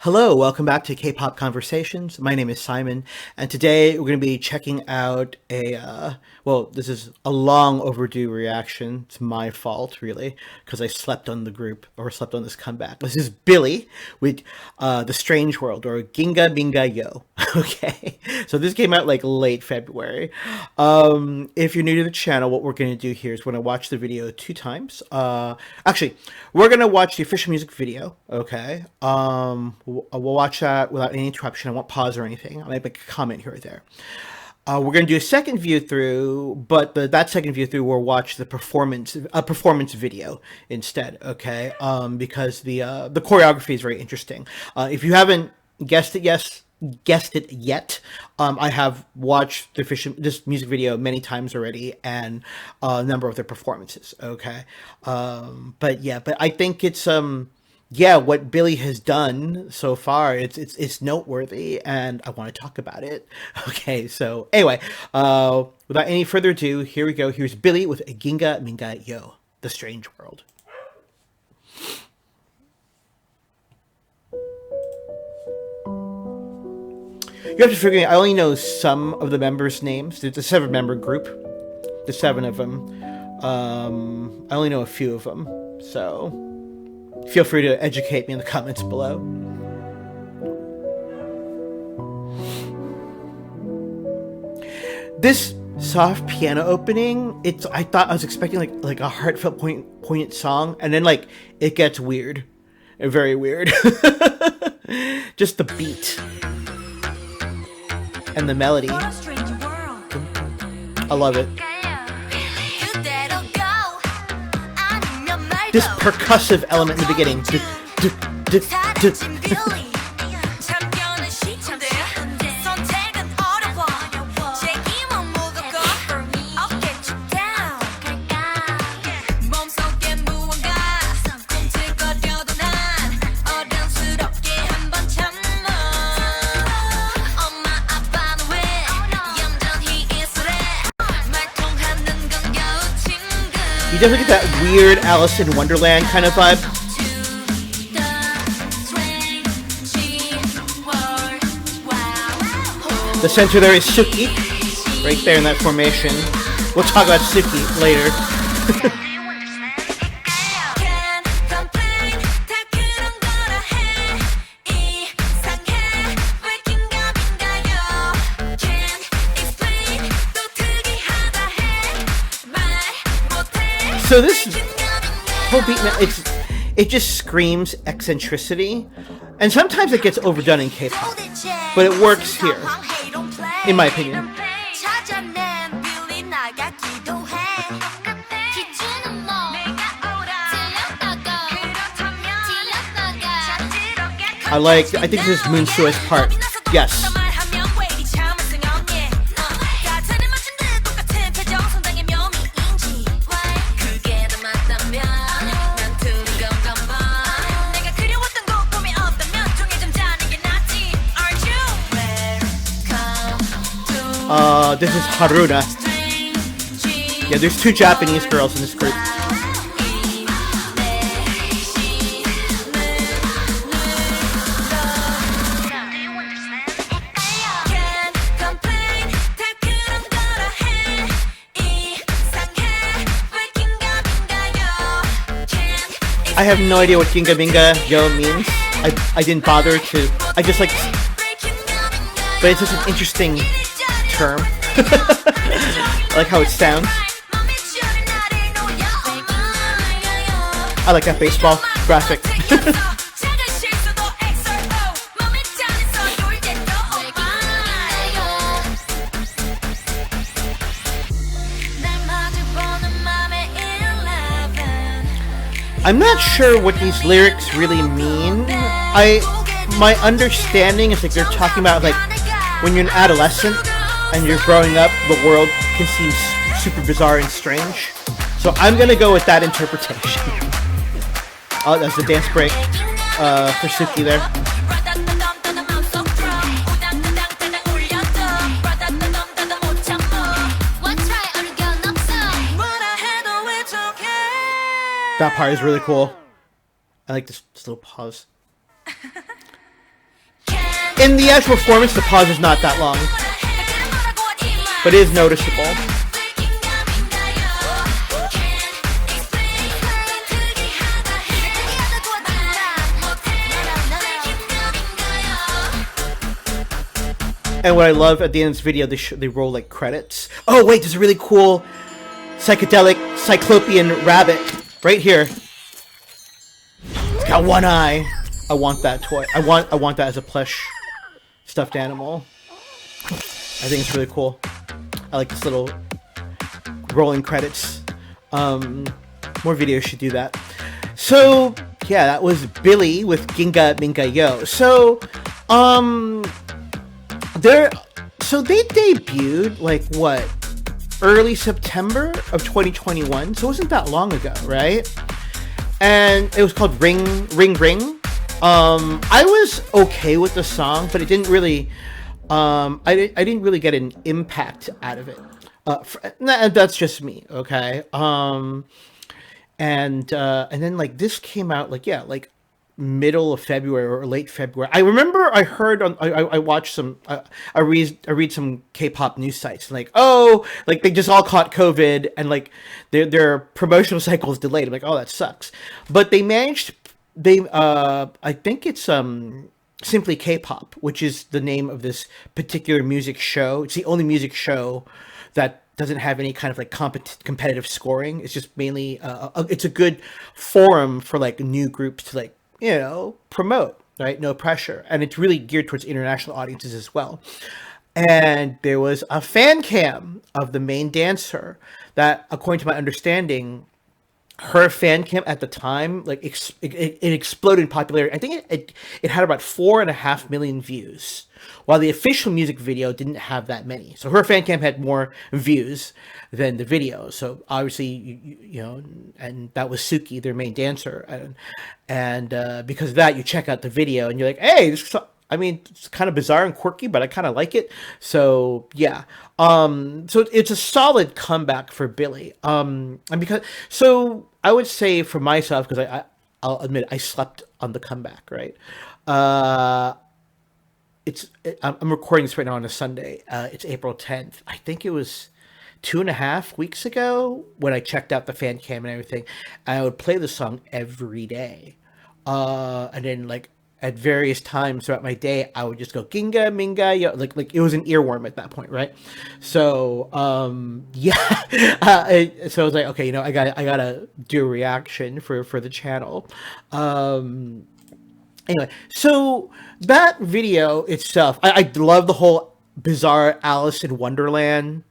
Hello, welcome back to K-pop Conversations. My name is Simon, and today we're going to be checking out this is a long overdue reaction. It's my fault, really, because I slept on the group, or slept on this comeback. This is Billlie with The Strange World, or GingaMingaYo. Okay, so this came out like late February. If you're new to the channel, what we're going to do here is we're going to watch the video two times. Actually, we're going to watch the official music video, okay? We'll watch that without any interruption. I won't pause or anything. I might make a comment here or there. We're going to do a second view through, but that second view through we'll watch the performance video instead, okay? Because the choreography is very interesting. If you haven't guessed it yet, I have watched this music video many times already, and a number of their performances, okay? But I think it's what Billlie has done so far, it's noteworthy, and I want to talk about it. Okay, so anyway, without any further ado, here we go. Here's Billlie with GingaMingaYo, The Strange World. You have to figure out, I only know some of the members' names. It's a 7-member group. The 7 of them. I only know a few of them, so feel free to educate me in the comments below. This soft piano opening, I thought I was expecting like a heartfelt poignant song, and then like it gets weird. Very weird. Just the beat and the melody. I love it. This percussive element in the beginning. You definitely get that weird Alice in Wonderland kind of vibe. The center there is Suki, right there in that formation. We'll talk about Suki later. So this whole beat, it just screams eccentricity, and sometimes it gets overdone in K-pop, but it works here, in my opinion. I think this is Moonsue's part. Yes. This is Haruna. Yeah, there's 2 Japanese girls in this group. I have no idea what GingaMingaYo means. I didn't bother to. I just like, but it's just an interesting term. I like how it sounds. I like that baseball graphic. I'm not sure what these lyrics really mean. My understanding is like they're talking about like when you're an adolescent and you're growing up, the world can seem super bizarre and strange. So I'm gonna go with that interpretation. Oh, that's the dance break for Suki there. That part is really cool. I like this little pause. In the actual performance, the pause is not that long, but it is noticeable. And what I love at the end of this video, they roll like credits. Oh wait, there's a really cool psychedelic cyclopean rabbit right here. It's got one eye. I want that toy. I want that as a plush stuffed animal. I think it's really cool. I like this little rolling credits. More videos should do that. So yeah, that was Billlie with GingaMingaYo. So they debuted like what, early September of 2021, so it wasn't that long ago, right? And it was called Ring Ring Ring. I was okay with the song, but it didn't really I didn't really get an impact out of it. That's just me, okay? And then like this came out like, yeah, like middle of February or late February. I remember I heard on I watched some I read some K-pop news sites and like, oh, like they just all caught COVID and like their promotional cycle is delayed. I'm like, oh, that sucks. But they managed. I think it's Simply K-pop, which is the name of this particular music show. It's the only music show that doesn't have any kind of like competitive scoring. It's just mainly it's a good forum for like new groups to like, you know, promote, right? No pressure. And it's really geared towards international audiences as well. And there was a fan cam of the main dancer that, according to my understanding, her fan cam at the time, like it exploded in popularity. I think it had about 4.5 million views, while the official music video didn't have that many. So her fan cam had more views than the video. So obviously, you know, and that was Suki, their main dancer, and because of that, you check out the video and you're like, hey, I mean, it's kind of bizarre and quirky, but I kind of like it. So yeah, so it's a solid comeback for Billlie. And because I would say for myself, because I'll admit I slept on the comeback, right? I'm recording this right now on a Sunday. It's April 10th. I think it was 2.5 weeks ago when I checked out the fan cam and everything. I would play the song every day, and then like at various times throughout my day, I would just go GingaMingaYo, like it was an earworm at that point, right? So yeah, so I was like, okay, you know, I gotta do a reaction for the channel. Anyway, so that video itself, I love the whole bizarre Alice in Wonderland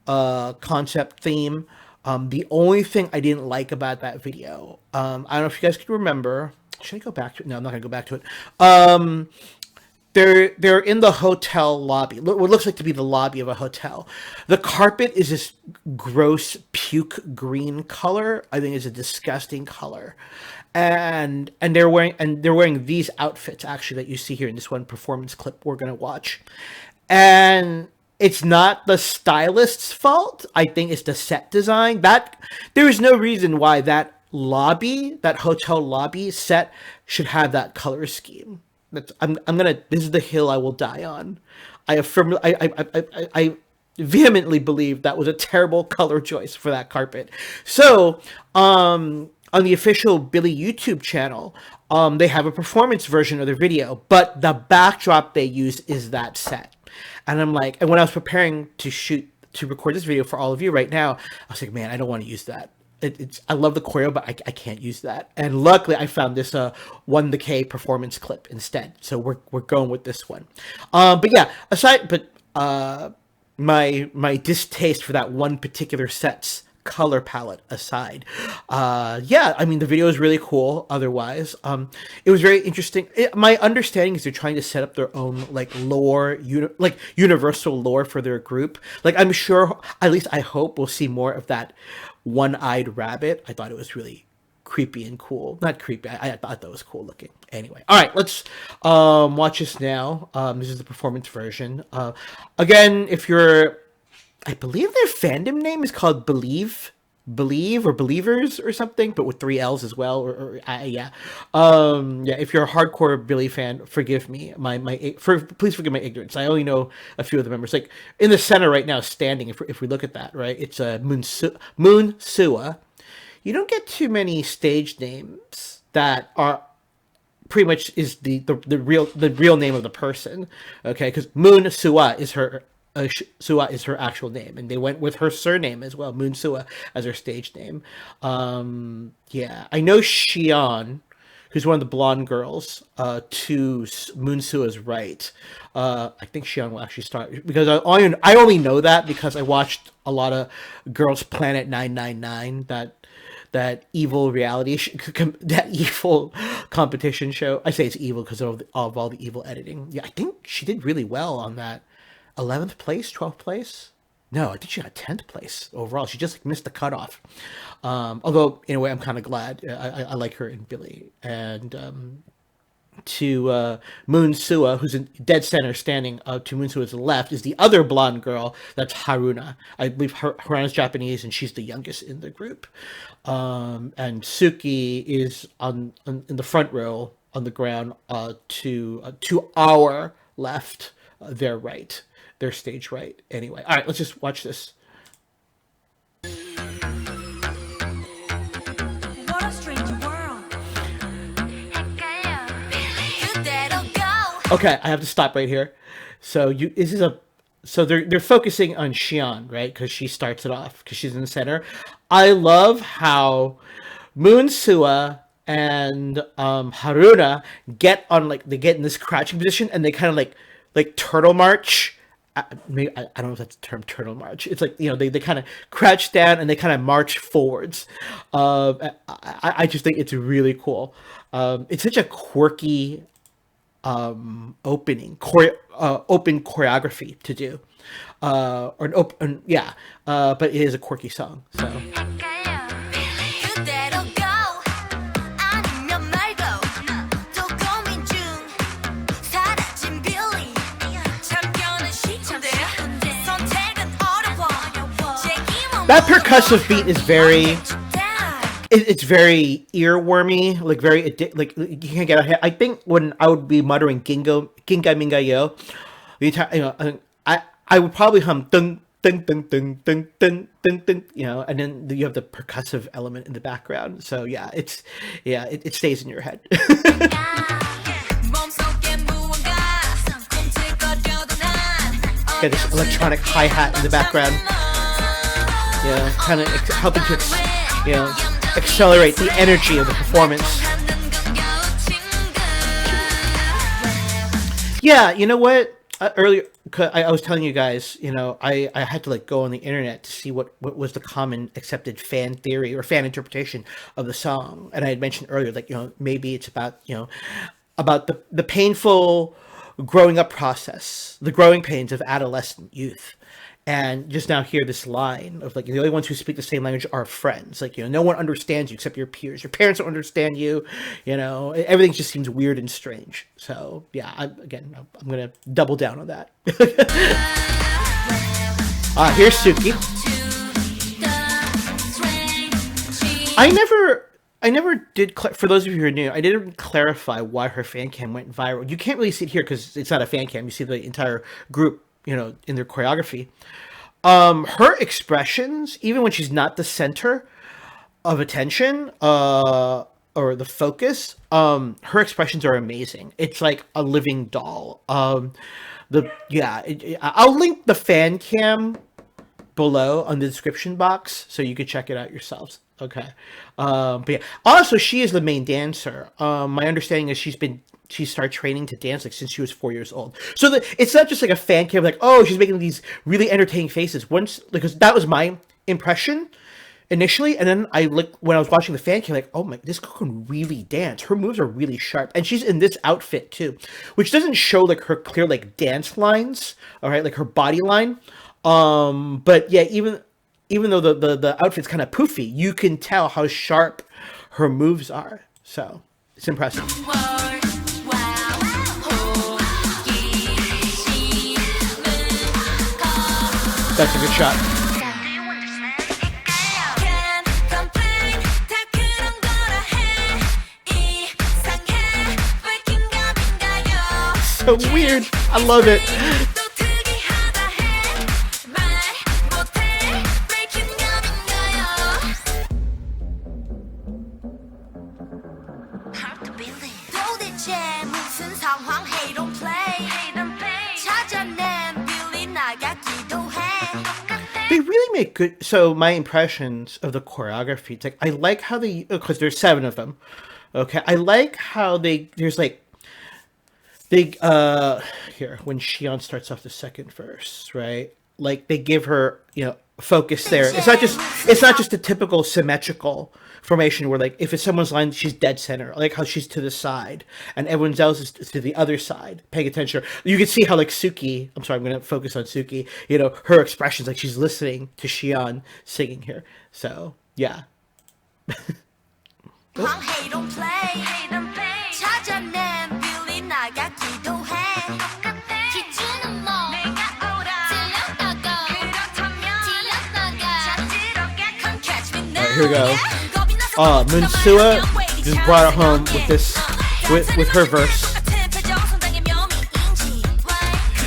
concept theme. The only thing I didn't like about that video, I don't know if you guys can remember. Should I go back to it? No, I'm not gonna go back to it. They're in the hotel lobby. What looks like to be the lobby of a hotel. The carpet is this gross puke green color. I think it's a disgusting color. And they're wearing these outfits actually that you see here in this one performance clip we're gonna watch. And it's not the stylist's fault. I think it's the set design. That there is no reason why that hotel lobby set should have that color scheme. This is the hill I will die on. I vehemently believe that was a terrible color choice for that carpet. So, on the official Billlie YouTube channel, they have a performance version of the video, but the backdrop they use is that set. And I'm like, and when I was preparing to record this video for all of you right now, I was like, man, I don't want to use that. I love the choreo, but I can't use that. And luckily, I found this 1 performance clip instead. So we're going with this one. But yeah, my distaste for that one particular set's color palette aside, yeah, I mean the video is really cool. Otherwise, it was very interesting. My understanding is they're trying to set up their own like lore, like universal lore for their group. Like I'm sure, at least I hope, we'll see more of that one-eyed rabbit. I thought it was really creepy and cool. Not creepy. I thought that was cool looking. Anyway, all right, let's watch this now. This is the performance version. Again, if you're, I believe their fandom name is called Believe. Believe or Believers or something, but with three L's as well. Yeah, yeah. If you're a hardcore Billie fan, forgive me. Please forgive my ignorance. I only know a few of the members. Like in the center right now, standing. If we look at that, right, it's Moon Sua. You don't get too many stage names that are pretty much is the real name of the person. Okay, because Moon Sua is her Sua is her actual name, and they went with her surname as well, Moon Sua, as her stage name. Yeah, I know Xion, who's one of the blonde girls, to Moon Sua's right. I think Xion will actually start because I only know that because I watched a lot of Girls Planet 999, that evil that evil competition show. I say it's evil because of all the evil editing. Yeah, I think she did really well on that. 11th place, 12th place. No, I think she got 10th place overall. She just missed the cutoff. Although in a way, I'm kind of glad. I like her in Billlie. And to Moon Sua, who's in dead center standing to Moon Sua's left, is the other blonde girl. That's Haruna. I believe Haruna's Japanese, and she's the youngest in the group. And Suki is in the front row on the ground to our left, their right, their stage right. Anyway, all right, let's just watch this. What a strange world. Okay, I have to stop right here. So they're focusing on Xion, right? Because she starts it off because she's in the center. I love how Moon Sua and Haruna get in this crouching position, and they kind of like turtle march. Maybe I don't know if that's the term, turtle march. It's like, they kind of crouch down and they kind of march forwards. I just think it's really cool. It's such a quirky open choreography to do, but it is a quirky song. So that percussive beat is it's very earwormy, like very you can't get out. I think when I would be muttering GingaMingaYo, I would probably hum dun dun dun dun dun dun dun dun, and then you have the percussive element in the background. So yeah, it stays in your head. Got this electronic hi-hat in the background. Kind of helping to accelerate the energy of the performance. Yeah, you know what? Earlier, I was telling you guys, I had to go on the internet to see what was the common accepted fan theory or fan interpretation of the song, and I had mentioned earlier, maybe it's about the painful growing up process, the growing pains of adolescent youth. And just now hear this line of the only ones who speak the same language are friends. No one understands you except your peers. Your parents don't understand you. Everything just seems weird and strange. So yeah, I'm going to double down on that. Here's Suki. I never did, for those of you who are new, I didn't clarify why her fan cam went viral. You can't really see it here because it's not a fan cam. You see the entire group, in their choreography. Her expressions, even when she's not the center of attention, or the focus, her expressions are amazing. It's like a living doll. I'll link the fan cam below on the description box so you could check it out yourselves. Okay. But yeah. Also, she is the main dancer. My understanding is she started training to dance since she was 4 years old. So it's not just a fan cam she's making these really entertaining faces. Because that was my impression initially, and then when I was watching the fan cam, oh my, this girl can really dance. Her moves are really sharp, and she's in this outfit too, which doesn't show her clear dance lines. All right, her body line. But yeah, even though the outfit's kind of poofy, you can tell how sharp her moves are. So it's impressive. That's a good shot. so weird. I love it. 도대체 무슨 상황 Hey don't play 찾아낸 Billlie 나가기도 해 They really make good. So my impressions of the choreography, it's like I like how they, because there's 7 of them. Okay, I like how there's like they here when Xion starts off the second verse, right? Like they give her focus there. It's not just a typical symmetrical formation where like if it's someone's line she's dead center, like how she's to the side and everyone else is to the other side paying attention. You can see how like Suki, I'm sorry, I'm gonna focus on Suki, her expressions, like she's listening to Xion singing here. So yeah. Hey don't play 찾아낸 Billlie 나가기도 해 기준은 뭐 내가 오라 들려나가 그렇다면 들려나가 자지럽게 Come catch me now Alright, here we go. Munsua just brought it home with this, with her verse.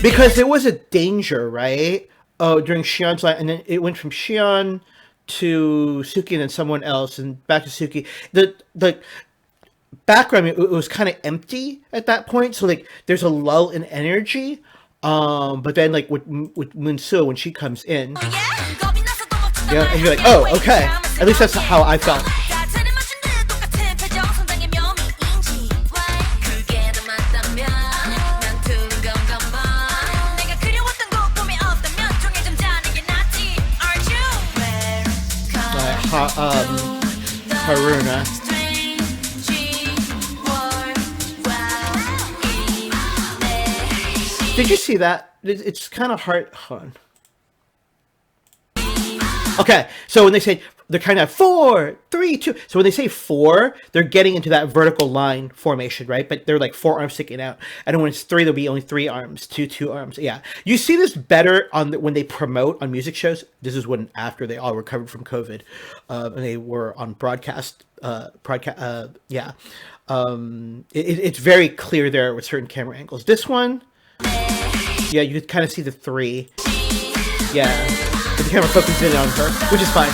Because it was a danger, right? Oh, during Xion's line, and then it went from Xion to Suki and then someone else, and back to Suki. The background, it was kind of empty at that point, so like there's a lull in energy. But then like with Munsua when she comes in, yeah, and you're like, oh, okay. At least that's how I felt. Haruna. Did you see that? It's kind of hard. Hold on. Okay, so when they say they're kind of 4, 3, 2. So when they say 4, they're getting into that vertical line formation, right? But they're like 4 arms sticking out. And when it's 3, there'll be only 3 arms, 2 arms. Yeah, you see this better on when they promote on music shows. This is when after they all recovered from COVID, and they were on broadcast. Yeah, it's very clear there with certain camera angles. This one, yeah, you could kind of see the 3. Yeah, but the camera focuses in on her, which is fine.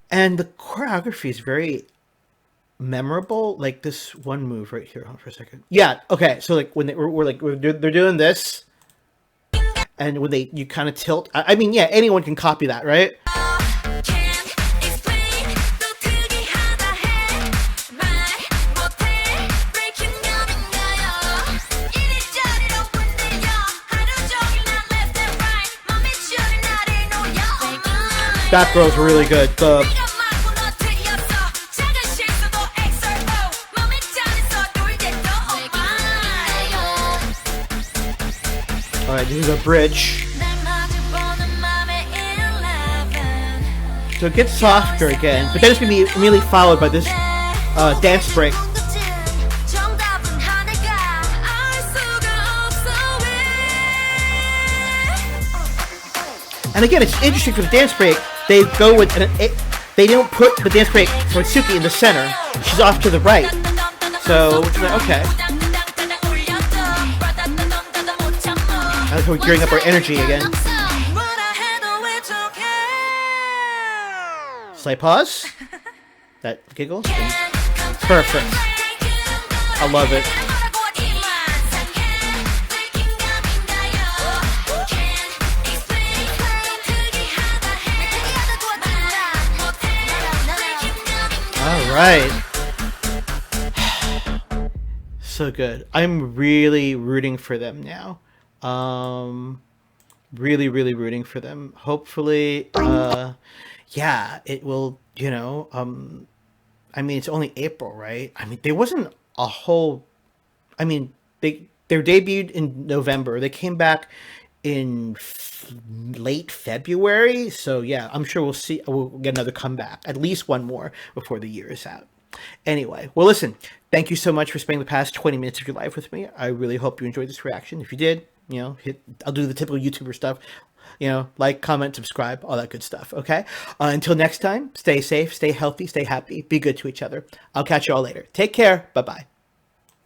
And the choreography is very memorable. Like this one move right here. Hold on for a second. Yeah. Okay. So like when they're doing this, and when you kind of tilt. I mean, yeah, anyone can copy that, right? That girl's really good. Alright, this is a bridge. So it gets softer again, but then it's going to be immediately followed by this dance break. And again, it's interesting for the dance break. They go with they don't put the dance break for Suki in the center. She's off to the right. So okay. I like how we're gearing up our energy again. Slight pause. That giggle. Perfect. I love it. All right. So good. I'm really rooting for them now. Really rooting for them. Hopefully, yeah, it will, I mean, it's only April, right? I mean, there wasn't a whole, I mean, they're debuted in November. They came back in late February. So yeah, I'm sure we'll get another comeback, at least one more before the year is out. Anyway, well, listen, thank you so much for spending the past 20 minutes of your life with me. I really hope you enjoyed this reaction. If you did, I'll do the typical YouTuber stuff. Like, comment, subscribe, all that good stuff. Okay. Until next time, stay safe, stay healthy, stay happy, be good to each other. I'll catch you all later. Take care. Bye bye.